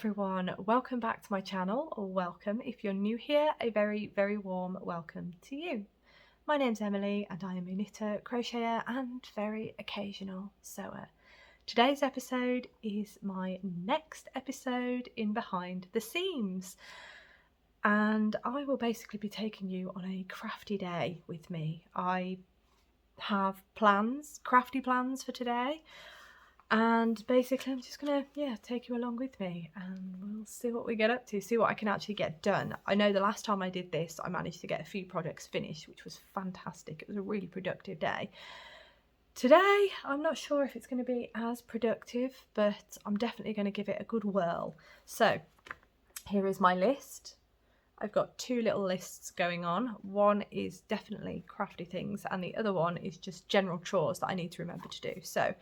everyone, welcome back to my channel, or welcome if you're new here, a very warm welcome to you. My name's Emily and I am a knitter, crocheter and very occasional sewer. Today's episode is my next episode in Behind the Seams, and I will basically be taking you on a crafty day with me. I have plans, crafty plans for today. And basically I'm just gonna take you along with me and we'll see what we get up to, see what I can actually get done. I know the last time I did this I managed to get a few projects finished, which was fantastic. It was a really productive day. Today I'm not sure if it's going to be as productive, but I'm definitely going to give it a good whirl. So here is my list. I've got two little lists going on. One is definitely crafty things and the other one is just general chores that I need to remember to do. So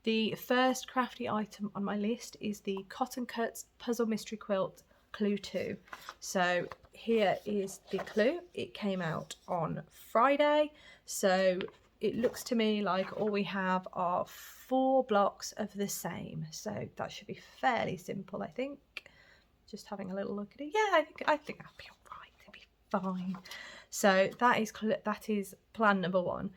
the first crafty item on my list is the Cotton Cuts Puzzle Mystery Quilt Clue 2. So here is the clue. It came out on Friday, so it looks to me like all we have are 4 blocks of the same. So that should be fairly simple, I think. Just having a little look at it. Yeah, I think I'll be all right. It'll be fine. So that is plan number 1.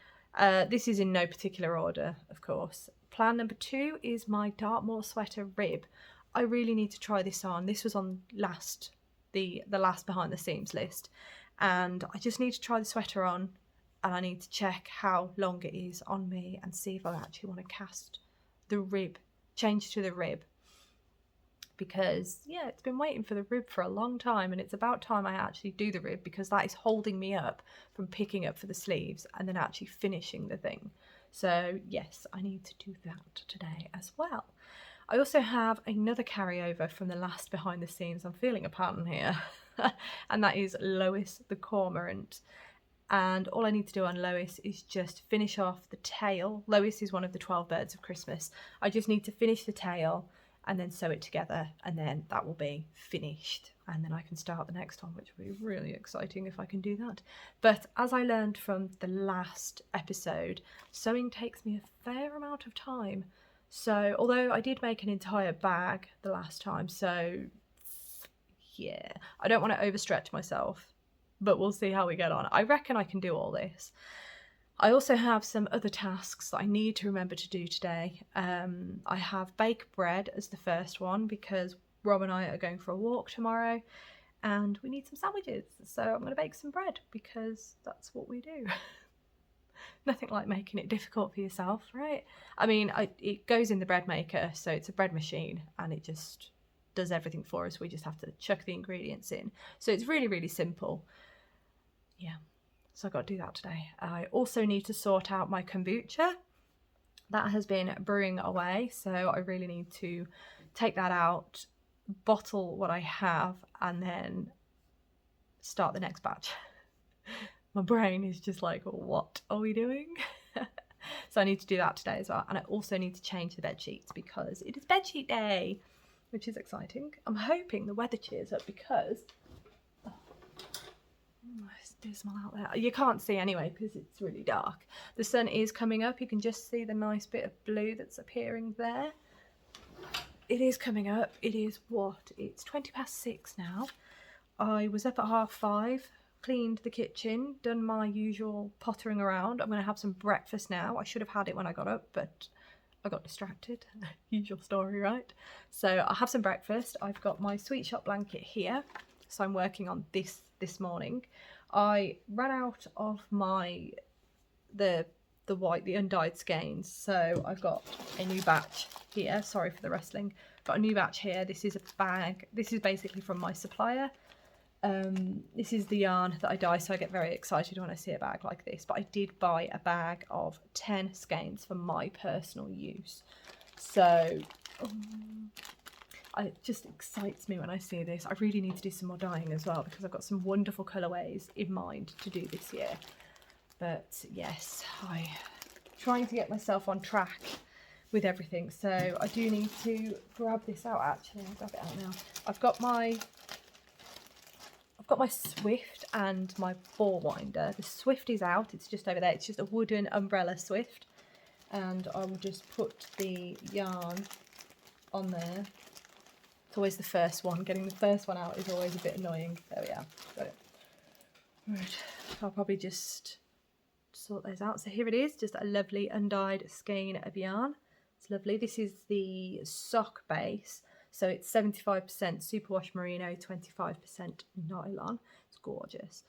This is in no particular order, of course. Plan number 2 is my Dartmoor sweater rib. I really need to try this on. This was on the last behind the seams list, and I just need to try the sweater on, and I need to check how long it is on me and see if I actually want to cast the rib, change to the rib, because yeah, it's been waiting for the rib for a long time and it's about time I actually do the rib, because that is holding me up from picking up for the sleeves and then actually finishing the thing. So yes, I need to do that today as well. I also have another carryover from the last behind the scenes. I'm feeling a pattern here. And that is Lois the Cormorant. And all I need to do on Lois is just finish off the tail. Lois is one of the 12 birds of Christmas. I just need to finish the tail and then sew it together, and then that will be finished, and then I can start the next one, which will be really exciting if I can do that. But as I learned from the last episode, sewing takes me a fair amount of time. So although I did make an entire bag the last time, so yeah, I don't want to overstretch myself, but we'll see how we get on. I reckon I can do all this. I also have some other tasks that I need to remember to do today. I have bake bread as the first one, because Rob and I are going for a walk tomorrow and we need some sandwiches. So I'm going to bake some bread because that's what we do. Nothing like making it difficult for yourself, right? I mean, it goes in the bread maker, so it's a bread machine and it just does everything for us. We just have to chuck the ingredients in. So it's really simple. Yeah. So I've got to do that today. I also need to sort out my kombucha. That has been brewing away, so I really need to take that out, bottle what I have, and then start the next batch. My brain is just like, what are we doing? So I need to do that today as well. And I also need to change the bed sheets because it is bedsheet day, which is exciting. I'm hoping the weather cheers up because it's dismal out there. You can't see anyway because it's really dark. The sun is coming up. You can just see the nice bit of blue that's appearing there. It is coming up. It is what? It's 6:20 now. I was up at 5:30, cleaned the kitchen, done my usual pottering around. I'm going to have some breakfast now. I should have had it when I got up, but I got distracted. Usual story, right? So I'll have some breakfast. I've got my sweet shop blanket here, so I'm working on this morning. I ran out of the undyed skeins, so I've got a new batch here. Sorry for the rustling. Got a new batch here. This is a bag. This is basically from my supplier. This is the yarn that I dye, so I get very excited when I see a bag like this. But I did buy a bag of 10 skeins for my personal use. So it just excites me when I see this. I really need to do some more dyeing as well because I've got some wonderful colourways in mind to do this year. But yes, I'm trying to get myself on track with everything. So I do need to grab this out actually. I'll grab it out now. I've got my Swift and my ball winder. The Swift is out, it's just over there. It's just a wooden umbrella Swift. And I will just put the yarn on there It's always the first one. Getting the first one out is always a bit annoying. There we are. Got it. Right. I'll probably just sort those out. So here it is, just a lovely undyed skein of yarn. It's lovely. This is the sock base. So it's 75% superwash merino, 25% nylon. It's gorgeous.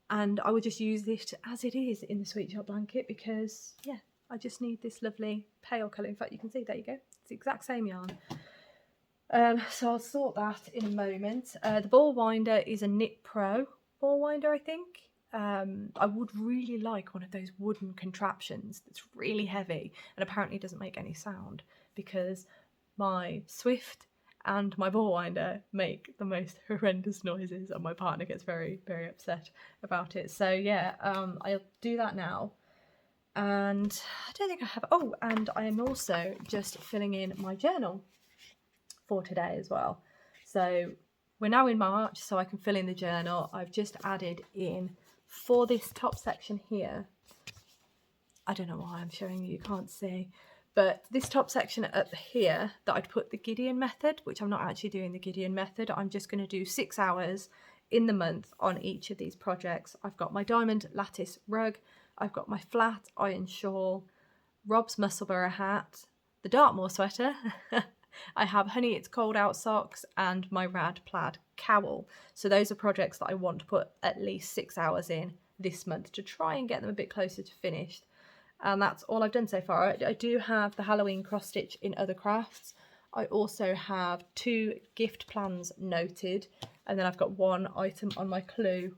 And I would just use it as it is in the Sweet Shop blanket because, yeah, I just need this lovely pale colour. In fact, you can see, there you go. It's the exact same yarn. So I'll sort that in a moment. The ball winder is a Knit Pro ball winder, I think. I would really like one of those wooden contraptions that's really heavy and apparently doesn't make any sound, because my Swift and my ball winder make the most horrendous noises and my partner gets very, very upset about it. So yeah, I'll do that now. And I don't think I have, oh, and I am also just filling in my journal for today as well. So we're now in March, so I can fill in the journal. I've just added in, for this top section here, I don't know why I'm showing you, you can't see, but this top section up here that I'd put the Gideon method, which I'm not actually doing the Gideon method. I'm just going to do 6 hours in the month on each of these projects. I've got my diamond lattice rug, I've got my flat iron shawl, Rob's Musselburgh hat, the Dartmoor sweater, I have Honey It's Cold Out socks, and my Rad Plaid cowl. So those are projects that I want to put at least 6 hours in this month to try and get them a bit closer to finished. And that's all I've done so far. I do have the Halloween cross stitch in other crafts. I also have 2 gift plans noted, and then I've got 1 item on my queue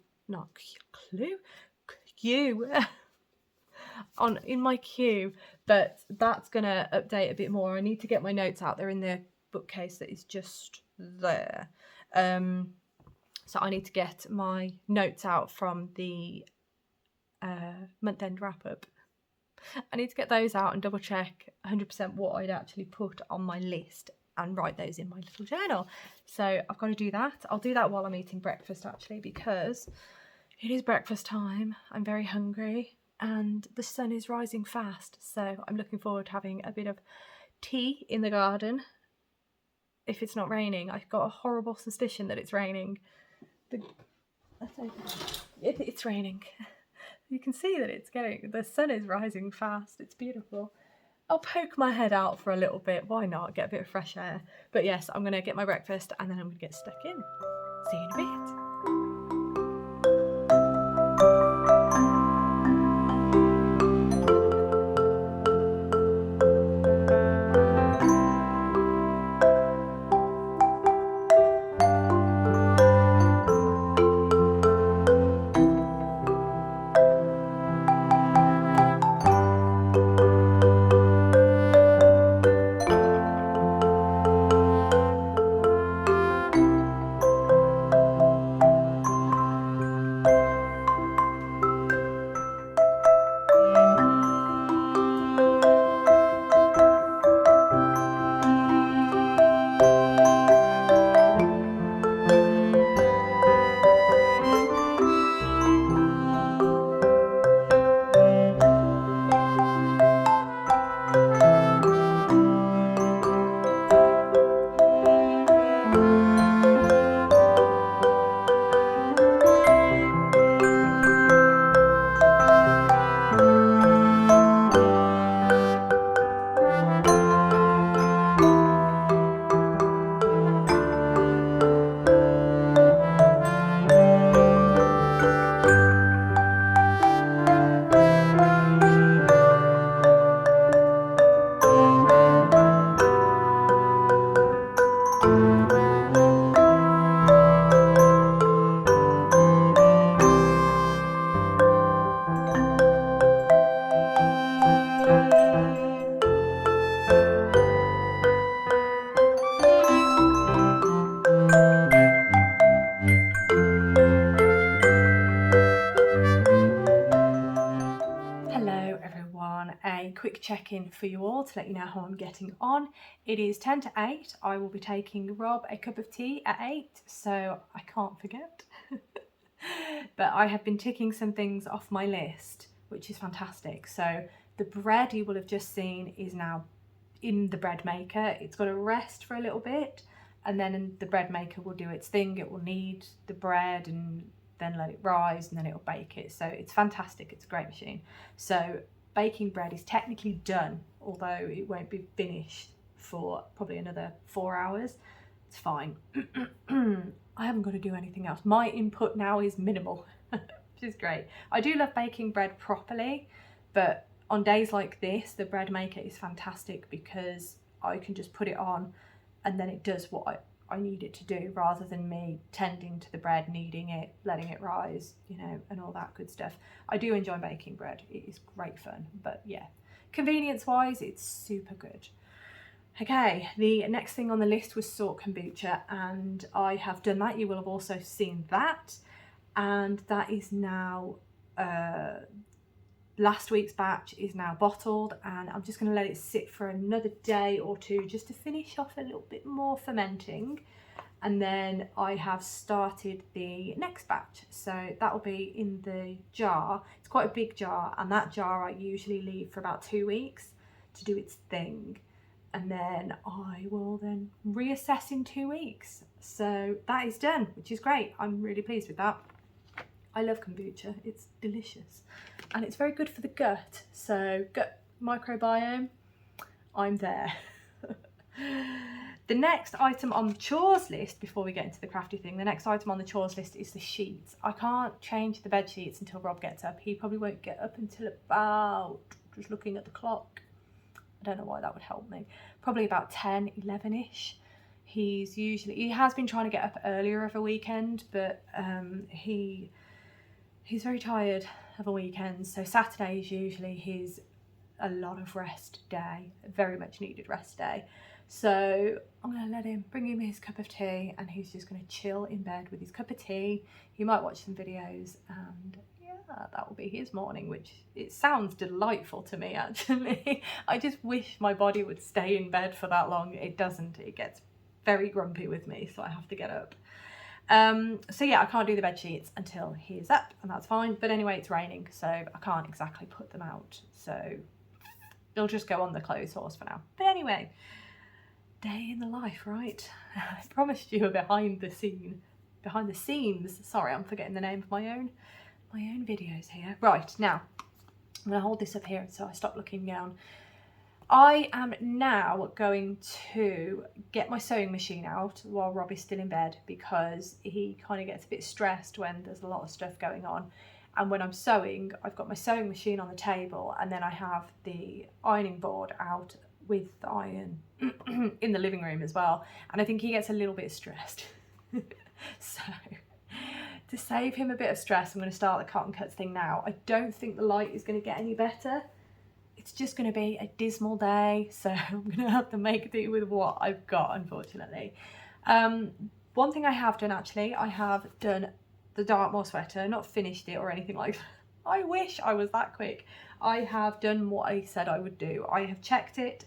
in my queue, but that's gonna update a bit more. I need to get my notes out. They're in the bookcase that is just there. So I need to get my notes out from the month-end wrap-up. I need to get those out and double check 100% what I'd actually put on my list and write those in my little journal. So I've got to do that. I'll do that while I'm eating breakfast, actually, because it is breakfast time. I'm very hungry and the sun is rising fast, so I'm looking forward to having a bit of tea in the garden if it's not raining. I've got a horrible suspicion that it's raining. It's raining. You can see that the sun is rising fast. It's beautiful. I'll poke my head out for a little bit. Why not? Get a bit of fresh air. But yes, I'm going to get my breakfast and then I'm going to get stuck in. See you in a bit. Quick check-in for you all to let you know how I'm getting on. It is 10 to 8. I will be taking Rob a cup of tea at 8, so I can't forget. But I have been ticking some things off my list, which is fantastic. So the bread you will have just seen is now in the bread maker. It's got to rest for a little bit, and then the bread maker will do its thing. It will knead the bread and then let it rise, and then it'll bake it. So it's fantastic. It's a great machine. So baking bread is technically done, although it won't be finished for probably another 4 hours. It's fine. I haven't got to do anything else. My input now is minimal, which is great. I do love baking bread properly, but on days like this, the bread maker is fantastic because I can just put it on and then it does what I need it to do, rather than me tending to the bread, kneading it, letting it rise, you know, and all that good stuff. I do enjoy baking bread. It is great fun, but yeah, convenience wise, it's super good. Okay, the next thing on the list was sort kombucha, and I have done that. You will have also seen that, and that is now last week's batch is now bottled, and I'm just going to let it sit for another day or two just to finish off a little bit more fermenting, and then I have started the next batch. So that will be in the jar. It's quite a big jar, and that jar I usually leave for about 2 weeks to do its thing, and then I will then reassess in 2 weeks. So that is done, which is great. I'm really pleased with that. I love kombucha, it's delicious and it's very good for the gut. So gut microbiome, I'm there. The next item on the chores list, before we get into the crafty thing, the next item on the chores list is the sheets. I can't change the bed sheets until Rob gets up. He probably won't get up until about, just looking at the clock, I don't know why that would help me, probably about 10, 11ish. He has been trying to get up earlier of a weekend, but he's very tired of a weekend, so Saturday is usually a lot of rest day, very much needed rest day. So I'm going to let him, bring him his cup of tea, and he's just going to chill in bed with his cup of tea. He might watch some videos, and yeah, that will be his morning, which it sounds delightful to me actually. I just wish my body would stay in bed for that long. It doesn't. It gets very grumpy with me, so I have to get up. So yeah, I can't do the bed sheets until he's up, and that's fine. But anyway, it's raining, so I can't exactly put them out. So they'll just go on the clothes horse for now. But anyway, day in the life, right? I promised you a behind the scenes. Sorry, I'm forgetting the name of my own videos here. Right, now I'm gonna hold this up here so I stop looking down. I am now going to get my sewing machine out while Rob is still in bed, because he kind of gets a bit stressed when there's a lot of stuff going on. And when I'm sewing, I've got my sewing machine on the table, and then I have the ironing board out with the iron in the living room as well. And I think he gets a little bit stressed. So to save him a bit of stress, I'm going to start the cotton cuts thing now. I don't think the light is going to get any better. It's just going to be a dismal day, so I'm going to have to make do with what I've got, unfortunately. One thing I have done, actually, I have done the Dartmoor sweater, not finished it or anything like that. I wish I was that quick. I have done what I said I would do. I have checked it,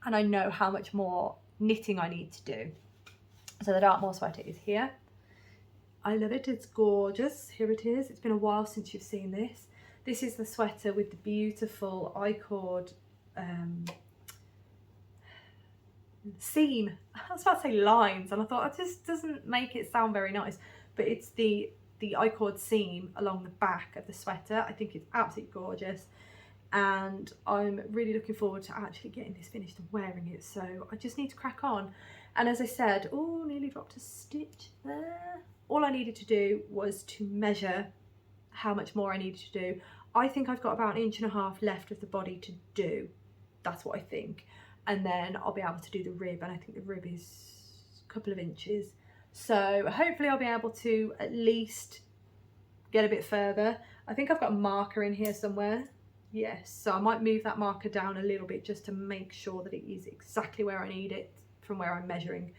and I know how much more knitting I need to do. So the Dartmoor sweater is here. I love it, it's gorgeous. Here it is. It's been a while since you've seen this. This is the sweater with the beautiful I-cord seam. I was about to say lines, and I thought, it just doesn't make it sound very nice. But it's the I-cord seam along the back of the sweater. I think it's absolutely gorgeous, and I'm really looking forward to actually getting this finished and wearing it. So I just need to crack on. And as I said, oh, nearly dropped a stitch there. All I needed to do was to measure how much more I needed to do. I think I've got about 1.5 inches left of the body to do. That's what I think. And then I'll be able to do the rib, and I think the rib is a couple of inches. So hopefully I'll be able to at least get a bit further. I think I've got a marker in here somewhere. Yes, so I might move that marker down a little bit just to make sure that it is exactly where I need it from where I'm measuring.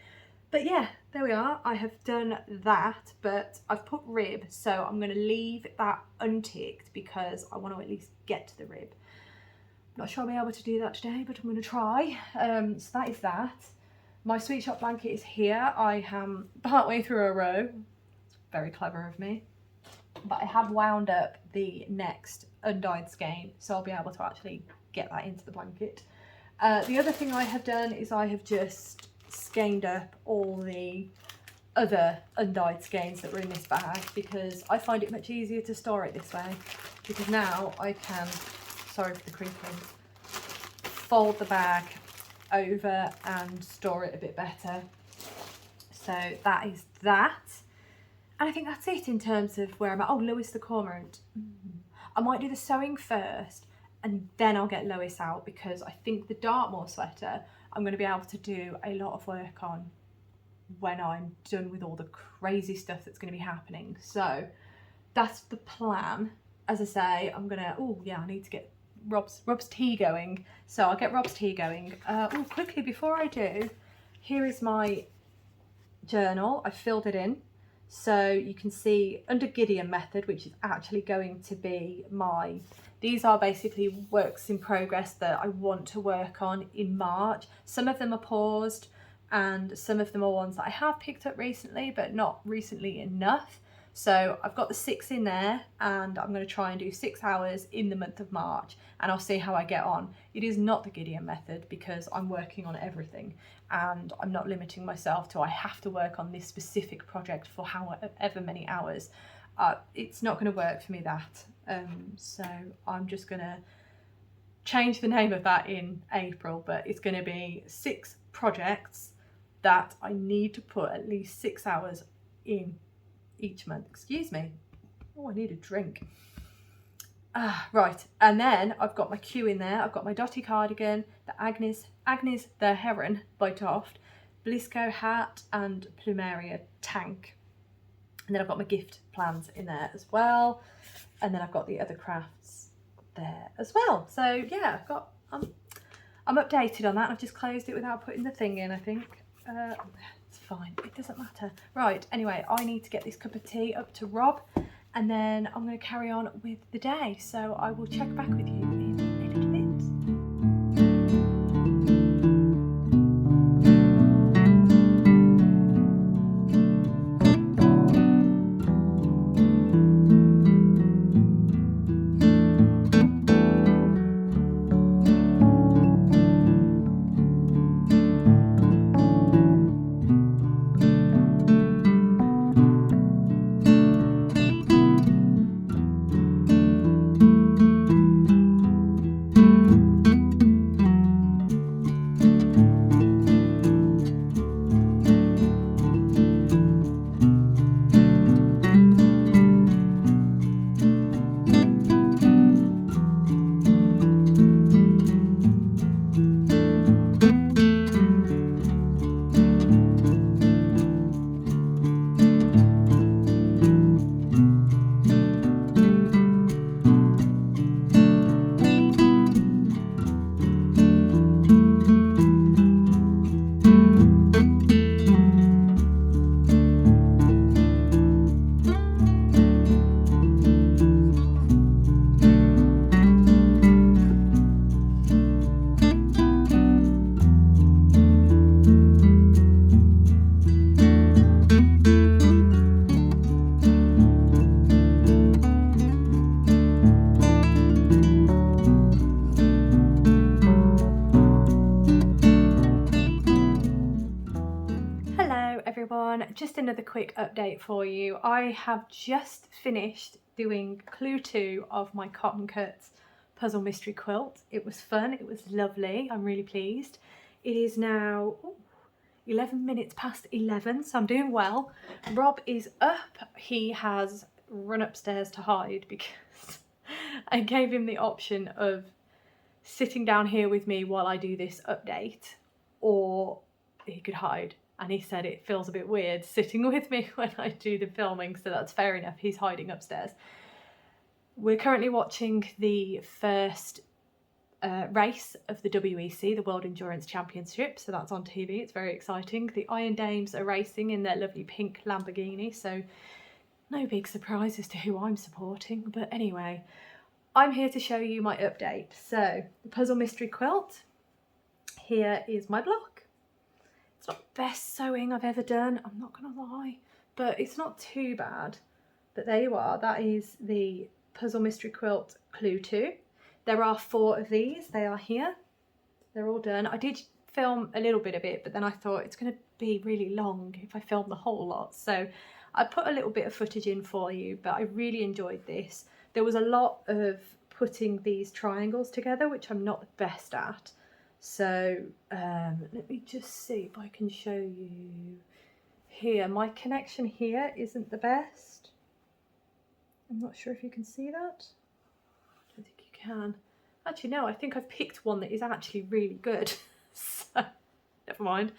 But yeah, there we are. I have done that, but I've put rib, so I'm going to leave that unticked because I want to at least get to the rib. Not sure I'll be able to do that today, but I'm going to try. So that is that. My Sweet Shop blanket is here. I am partway through a row. It's very clever of me. But I have wound up the next undyed skein, so I'll be able to actually get that into the blanket. The other thing I have done is I have just skeined up all the other undyed skeins that were in this bag, because I find it much easier to store it this way, because now I can, sorry for the creaking, fold the bag over and store it a bit better. So that is that. And I think that's it in terms of where I'm at. Oh, Lewis the Cormorant. I might do the sewing first and then I'll get Lois out, because I think the Dartmoor sweater I'm going to be able to do a lot of work on when I'm done with all the crazy stuff that's going to be happening. So that's the plan. As I say, I'm gonna, oh yeah, I need to get Rob's tea going. So I'll get Rob's tea going. Oh, quickly before I do, here is my journal. I filled it in. So you can see under Gideon method, which is actually going to be these are basically works in progress that I want to work on in March. Some of them are paused and some of them are ones that I have picked up recently, but not recently enough. So I've got the 6 in there, and I'm going to try and do 6 hours in the month of March, and I'll see how I get on. It is not the Gideon method because I'm working on everything and I'm not limiting myself to I have to work on this specific project for however many hours. It's not going to work for me, that. So I'm just going to change the name of that in April, but it's going to be 6 projects that I need to put at least 6 hours in each month. Excuse me. Oh, I need a drink. Right, and then I've got my Q in there. I've got my Dotty cardigan, the Agnes the Heron by Toft, Blisco hat, and Plumeria tank. And then I've got my gift plans in there as well. And then I've got the other crafts there as well. So yeah, I'm updated on that. I've just closed it without putting the thing in, I think. It's fine, it doesn't matter. Right, anyway, I need to get this cup of tea up to Rob, and then I'm going to carry on with the day. So I will check back with you in a little bit. Just another quick update for you. I have just finished doing clue 2 of my Cotton Cuts puzzle mystery quilt. It was fun, it was lovely, I'm really pleased. It is now 11 minutes past 11, so I'm doing well. Rob is up. He has run upstairs to hide because I gave him the option of sitting down here with me while I do this update, or he could hide. And he said it feels a bit weird sitting with me when I do the filming, so that's fair enough. He's hiding upstairs. We're currently watching the first race of the WEC, the World Endurance Championship, so that's on TV. It's very exciting. The Iron Dames are racing in their lovely pink Lamborghini, so no big surprise as to who I'm supporting. But anyway, I'm here to show you my update. So the puzzle mystery quilt, here is my block. It's not the best sewing I've ever done, I'm not gonna lie, but it's not too bad. But there you are, that is the puzzle mystery quilt clue 2. There are 4 of these, they are here, they're all done. I did film a little bit of it, but then I thought it's going to be really long if I film the whole lot. So I put a little bit of footage in for you, but I really enjoyed this. There was a lot of putting these triangles together, which I'm not the best at. So let me just see if I can show you here. My connection here isn't the best. I'm not sure if you can see that. I don't think you can. Actually, no, I think I've picked one that is actually really good. So, never mind.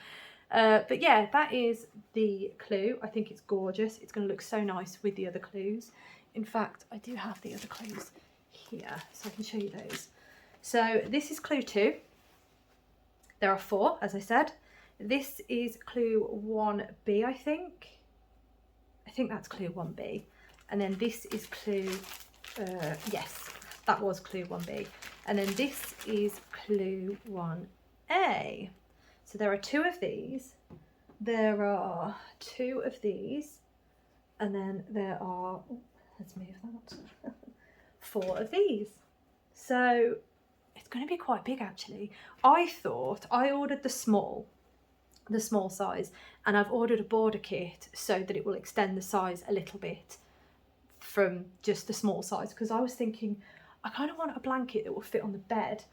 But yeah, that is the clue. I think it's gorgeous. It's going to look so nice with the other clues. In fact, I do have the other clues here, so I can show you those. So this is clue 2. There are 4, as I said. This is clue 1B, I think. I think that's clue 1B. And then this is clue, yes, that was clue 1B. And then this is clue 1A. So there are 2 of these. There are 2 of these. And then there are, let's move that, 4 of these. So it's going to be quite big, actually. I thought I ordered the small size, and I've ordered a border kit so that it will extend the size a little bit from just the small size, because I was thinking I kind of want a blanket that will fit on the bed,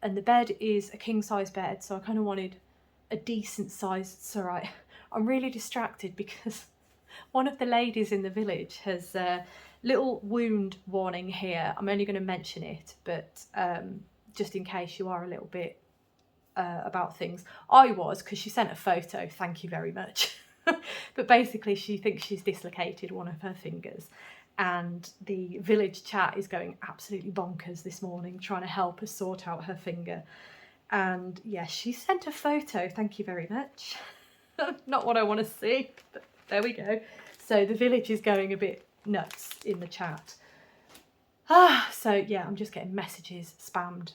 and the bed is a king size bed, so I kind of wanted a decent size. It's all right. I'm really distracted because one of the ladies in the village has a little wound warning here. I'm only going to mention it, but just in case you are a little bit about things. I was, because she sent a photo, thank you very much. But basically she thinks she's dislocated one of her fingers, and the village chat is going absolutely bonkers this morning trying to help her sort out her finger. And yes, she sent a photo, thank you very much. Not what I want to see, but there we go. So the village is going a bit nuts in the chat. So yeah, I'm just getting messages spammed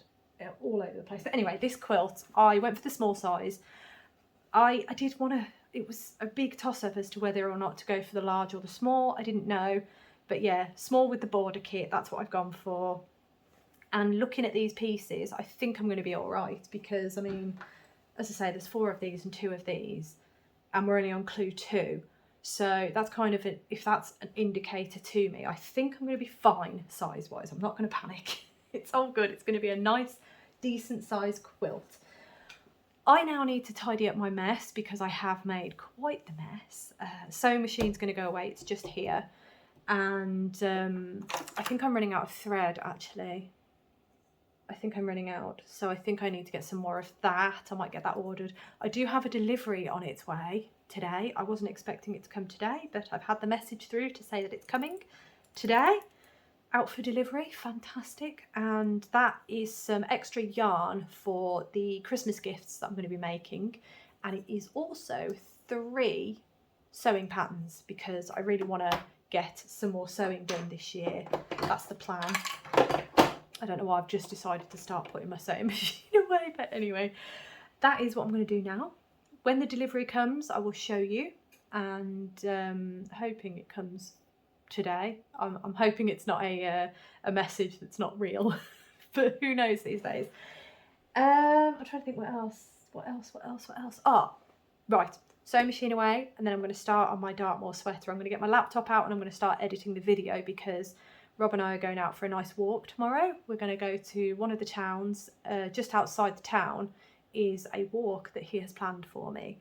all over the place. But anyway, this quilt, I went for the small size. I did want to, it was a big toss-up as to whether or not to go for the large or the small. I didn't know, but yeah, small with the border kit, that's what I've gone for. And looking at these pieces, I think I'm going to be all right, because I mean, as I say, there's 4 of these and 2 of these, and we're only on clue 2. So that's kind of, if that's an indicator to me, I think I'm going to be fine size-wise. I'm not going to panic. It's all good. It's going to be a nice, decent size quilt. I now need to tidy up my mess because I have made quite the mess. Sewing machine's going to go away. It's just here. And I think I'm running out of thread, actually. I think I'm running out. So I think I need to get some more of that. I might get that ordered. I do have a delivery on its way today. I wasn't expecting it to come today, but I've had the message through to say that it's coming today. Out for delivery, fantastic. And that is some extra yarn for the Christmas gifts that I'm going to be making. And it is also 3 sewing patterns, because I really want to get some more sewing done this year. That's the plan. I don't know why I've just decided to start putting my sewing machine away, but anyway, that is what I'm going to do now. When the delivery comes, I will show you, and hoping it comes today. I'm hoping it's not a message that's not real, but who knows these days. I'm trying to think what else. Oh, right, sewing machine away, and then I'm going to start on my Dartmoor sweater. I'm going to get my laptop out and I'm going to start editing the video, because Rob and I are going out for a nice walk tomorrow. We're going to go to one of the towns. Just outside the town is a walk that he has planned for me.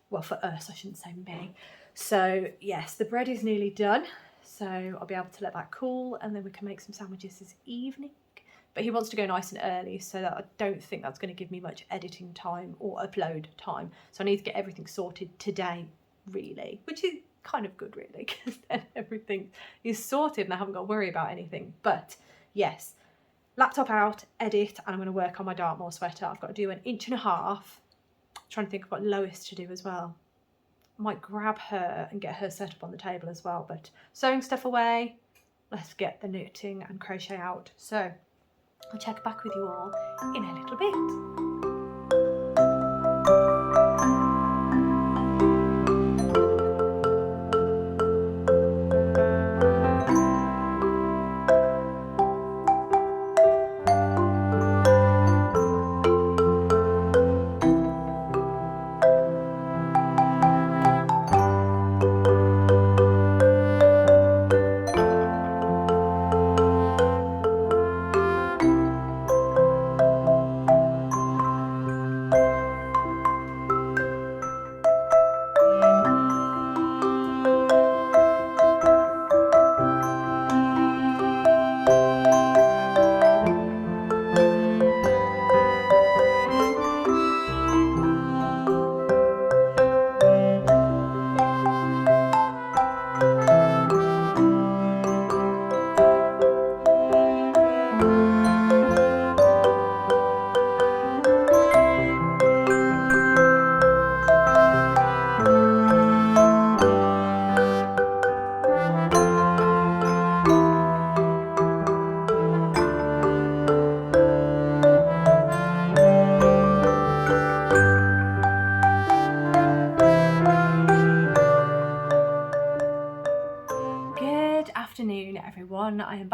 Well, for us, I shouldn't say me. So yes, the bread is nearly done. So I'll be able to let that cool, and then we can make some sandwiches this evening. But he wants to go nice and early, so that I don't think that's going to give me much editing time or upload time. So I need to get everything sorted today, really, which is kind of good, really, because then everything is sorted and I haven't got to worry about anything. But yes, laptop out, edit, and I'm going to work on my Dartmoor sweater. I've got to do 1.5 inches. I'm trying to think of what Lois to do as well. I might grab her and get her set up on the table as well. But sewing stuff away, let's get the knitting and crochet out. So I'll check back with you all in a little bit.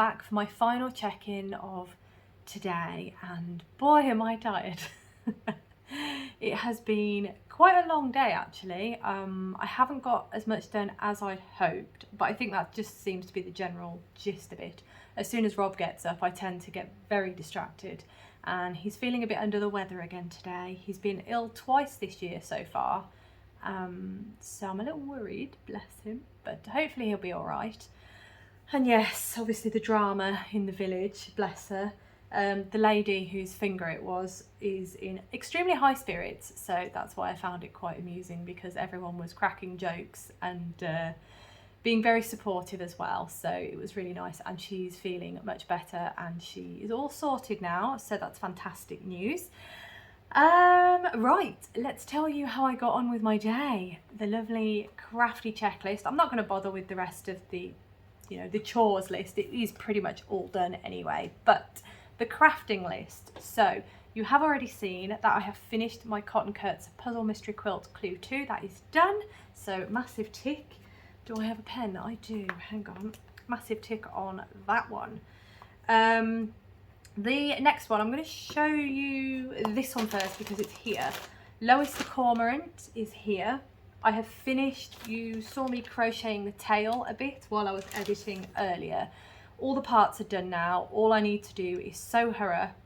back for my final check-in of today, and boy am I tired. It has been quite a long day actually. I haven't got as much done as I'd hoped, but I think that just seems to be the general gist of it. As soon as Rob gets up, I tend to get very distracted, and he's feeling a bit under the weather again today. He's been ill twice this year so far, so I'm a little worried, bless him, but hopefully he'll be all right. And yes, obviously the drama in the village, bless her. The lady whose finger it was is in extremely high spirits, so that's why I found it quite amusing, because everyone was cracking jokes and being very supportive as well, so it was really nice. And she's feeling much better and she is all sorted now, so that's fantastic news. Right, let's tell you how I got on with my day. The lovely Crafty checklist. I'm not going to bother with the rest of the, you know, the chores list. It is pretty much all done anyway, but the crafting list. So you have already seen that I have finished my Cotton Cuts Puzzle Mystery Quilt Clue 2. That is done, so massive tick. Do I have a pen? I do, hang on. Massive tick on that one. The next one, I'm going to show you this one first because it's here. Lois the Cormorant is here. I have finished, you saw me crocheting the tail a bit while I was editing earlier. All the parts are done now. All I need to do is sew her up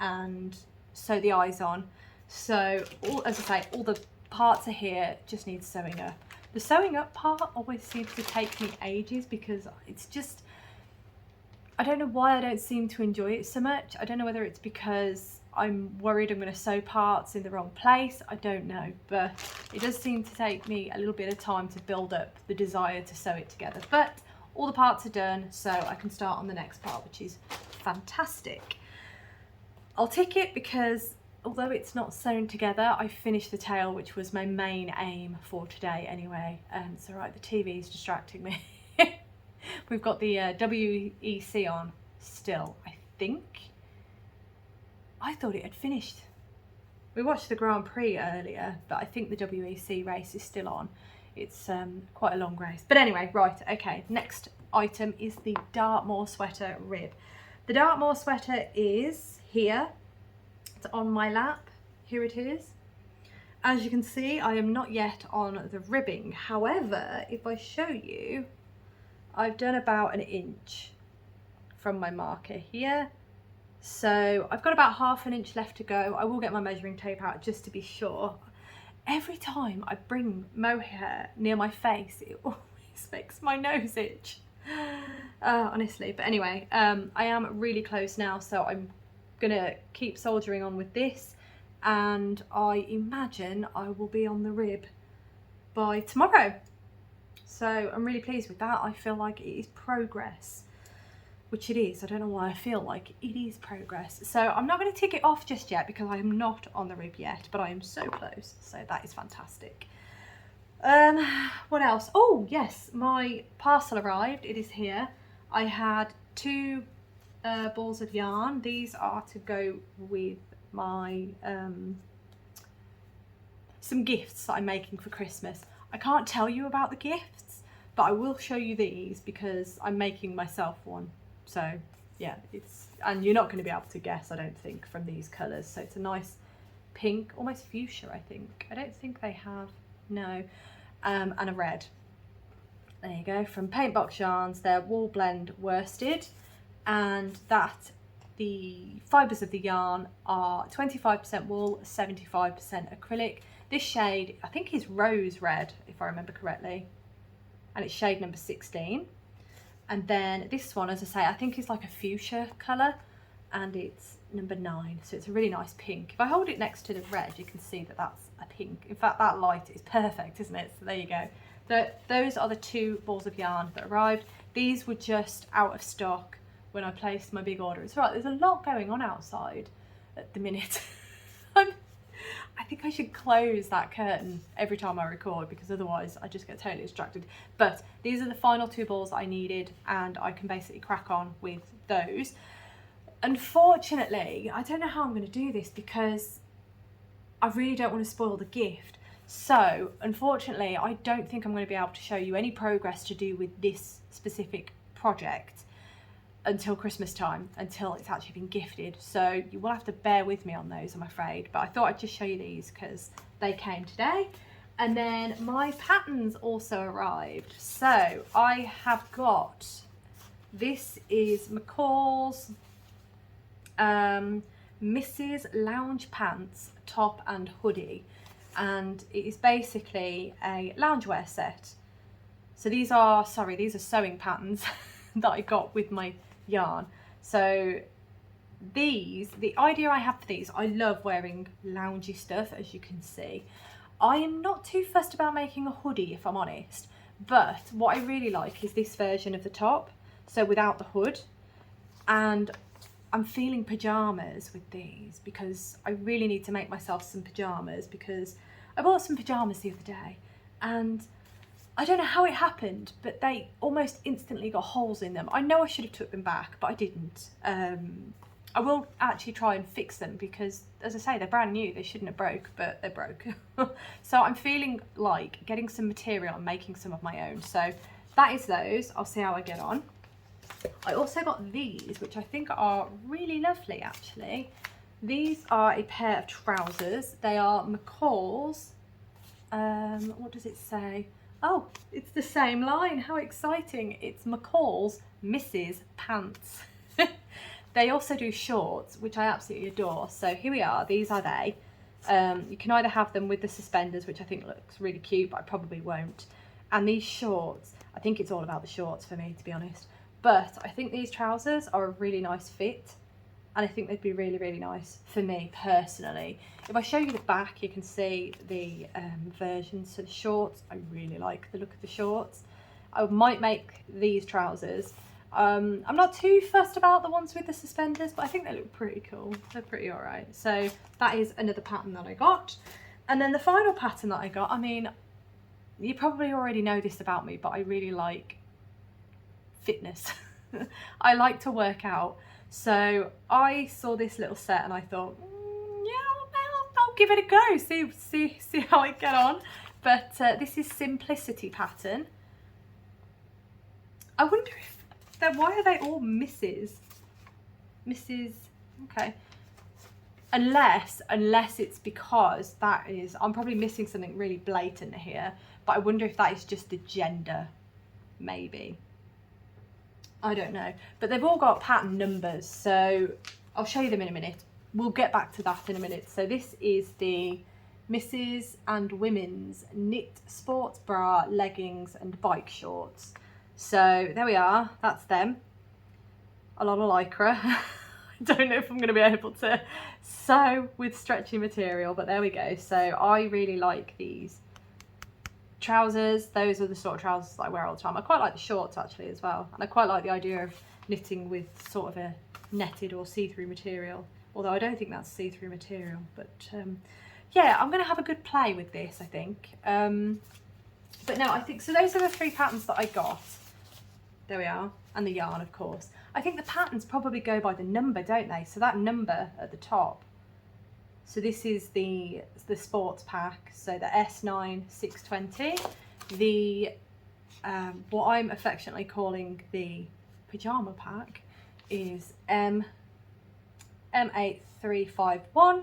and sew the eyes on. So, as I say, all the parts are here, just need sewing up. The sewing up part always seems to take me ages because it's just, I don't know why I don't seem to enjoy it so much. I don't know whether it's because I'm worried I'm going to sew parts in the wrong place. I don't know, but it does seem to take me a little bit of time to build up the desire to sew it together. But all the parts are done, so I can start on the next part, which is fantastic. I'll tick it because although it's not sewn together, I finished the tail, which was my main aim for today anyway. It's all right, the TV is distracting me. We've got the WEC on still, I think. I thought it had finished. We watched the Grand Prix earlier, but I think the WEC race is still on. It's quite a long race. But anyway, right, okay. Next item is the Dartmoor sweater rib. The Dartmoor sweater is here. It's on my lap. Here it is. As you can see, I am not yet on the ribbing. However, if I show you, I've done about an inch from my marker here. So I've got about ½ inch left to go. I will get my measuring tape out just to be sure. Every time I bring mohair near my face, it always makes my nose itch. Honestly, but anyway, I am really close now, so I'm gonna keep soldiering on with this, and I imagine I will be on the rib by tomorrow. So I'm really pleased with that. I feel like it is progress, which it is. I don't know why I feel like it is progress. So I'm not going to tick it off just yet because I am not on the rib yet, but I am so close. So that is fantastic. What else? Oh yes, my parcel arrived. It is here. I had 2 balls of yarn. These are to go with my some gifts that I'm making for Christmas. I can't tell you about the gifts, but I will show you these because I'm making myself one. So yeah, and you're not going to be able to guess, I don't think, from these colours. So it's a nice pink, almost fuchsia, I think. I don't think they have, no, and a red. There you go, from Paintbox Yarns. They're wool blend worsted, and that the fibres of the yarn are 25% wool, 75% acrylic. This shade, I think, is rose red, if I remember correctly, and it's shade number 16. And then this one, as I say, I think is like a fuchsia colour, and it's number 9. So it's a really nice pink. If I hold it next to the red, you can see that that's a pink. In fact, that light is perfect, isn't it? So there you go. Those are the 2 balls of yarn that arrived. These were just out of stock when I placed my big order. It's right, there's a lot going on outside at the minute. I think I should close that curtain every time I record because otherwise I just get totally distracted. But these are the final 2 balls I needed, and I can basically crack on with those. Unfortunately, I don't know how I'm going to do this because I really don't want to spoil the gift. So unfortunately, I don't think I'm going to be able to show you any progress to do with this specific project until Christmas time, until it's actually been gifted. So you will have to bear with me on those, I'm afraid. But I thought I'd just show you these because they came today. And then my patterns also arrived. So I have got, this is McCall's Mrs. Lounge Pants top and hoodie. And it is basically a loungewear set. So these are sewing patterns that I got with my yarn. So the idea I have for these, I love wearing loungy stuff, as you can see. I am not too fussed about making a hoodie, if I'm honest, but what I really like is this version of the top, so without the hood. And I'm feeling pajamas with these because I really need to make myself some pajamas, because I bought some pajamas the other day and I don't know how it happened, but they almost instantly got holes in them. I know I should have took them back, but I didn't. I will actually try and fix them because, as I say, they're brand new. They shouldn't have broke, but they broke. So I'm feeling like getting some material and making some of my own. So that is those. I'll see how I get on. I also got these, which I think are really lovely, actually. These are a pair of trousers. They are McCall's. What does it say? Oh, it's the same line. How exciting. It's McCall's Mrs. Pants. They also do shorts, which I absolutely adore. So here we are. These are they. You can either have them with the suspenders, which I think looks really cute, but I probably won't. And these shorts, I think it's all about the shorts for me, to be honest. But I think these trousers are a really nice fit. And I think they'd be really, really nice for me personally. If I show you the back, you can see the versions. So the shorts, I really like the look of the shorts. I might make these trousers. I'm not too fussed about the ones with the suspenders, but I think they look pretty cool. They're pretty all right. So that is another pattern that I got. And then the final pattern that I got, I mean, you probably already know this about me, but I really like fitness. I like to work out. So I saw this little set and I thought, yeah, I'll give it a go, see how I get on. But this is Simplicity pattern. I wonder if why are they all Mrs. Okay. Unless it's because that is, I'm probably missing something really blatant here, but I wonder if that is just the gender, maybe. I don't know, but they've all got pattern numbers, so I'll show you them in a minute. We'll get back to that in a minute. So this is the Mrs. and Women's knit sports bra, leggings and bike shorts. So there we are, that's them. A lot of lycra. I don't know if I'm going to be able to sew with stretchy material, but there we go. So I really like these trousers. Those are the sort of trousers that I wear all the time. I quite like the shorts actually as well, and I quite like the idea of knitting with sort of a netted or see-through material, although I don't think that's see-through material. But yeah, I'm going to have a good play with this, I think. But no, I think so. Those are the three patterns that I got. There we are, and the yarn, of course. I think the patterns probably go by the number, don't they? So that number at the top. So this is the sports pack, so the S9 620. The what I'm affectionately calling the pajama pack is M8351.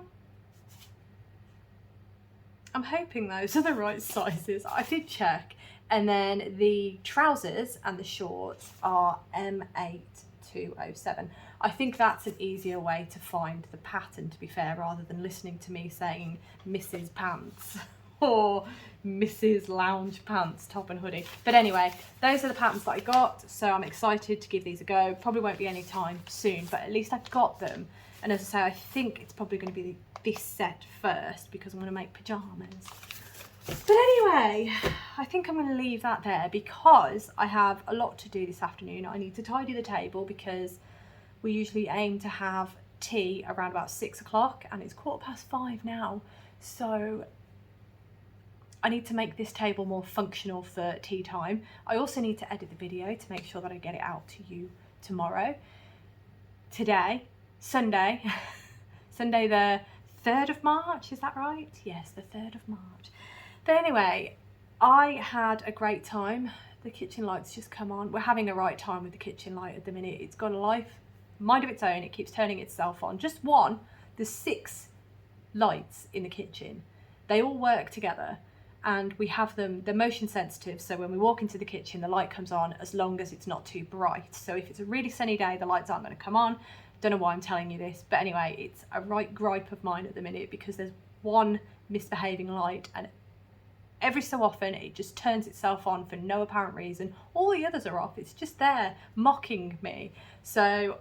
I'm hoping those are the right sizes. I did check. And then the trousers and the shorts are M8207. I think that's an easier way to find the pattern, to be fair, rather than listening to me saying Mrs. Pants or Mrs. Lounge Pants top and hoodie. But anyway, those are the patterns that I got, so I'm excited to give these a go. Probably won't be any time soon, but at least I've got them. And as I say, I think it's probably going to be this set first because I'm going to make pajamas. But anyway, I think I'm going to leave that there because I have a lot to do this afternoon. I need to tidy the table because we usually aim to have tea around about 6 o'clock and it's 5:15 now. So I need to make this table more functional for tea time. I also need to edit the video to make sure that I get it out to you tomorrow. Today, Sunday, Sunday the 3rd of March, is that right? Yes, the 3rd of March. But anyway, I had a great time the kitchen lights just come on. We're having a right time with the kitchen light at the minute. It's got a life, mind of its own. It keeps turning itself on. Just one. There's 6 lights in the kitchen. They all work together, and we have them, they're motion sensitive, so when we walk into the kitchen the light comes on as long as it's not too bright. So if it's a really sunny day the lights aren't going to come on. Don't know why I'm telling you this, but anyway, it's a right gripe of mine at the minute because there's one misbehaving light, and every so often it just turns itself on for no apparent reason. All the others are off. It's just there mocking me. So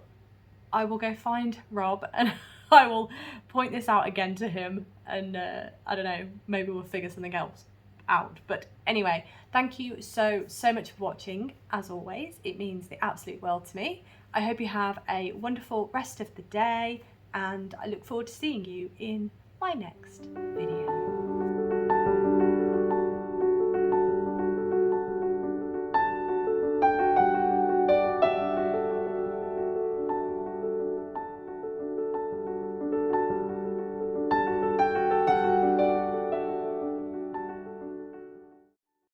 I will go find Rob and I will point this out again to him, and I don't know, maybe we'll figure something else out. But anyway, thank you so much for watching. As always, it means the absolute world to me. I hope you have a wonderful rest of the day, and I look forward to seeing you in my next video.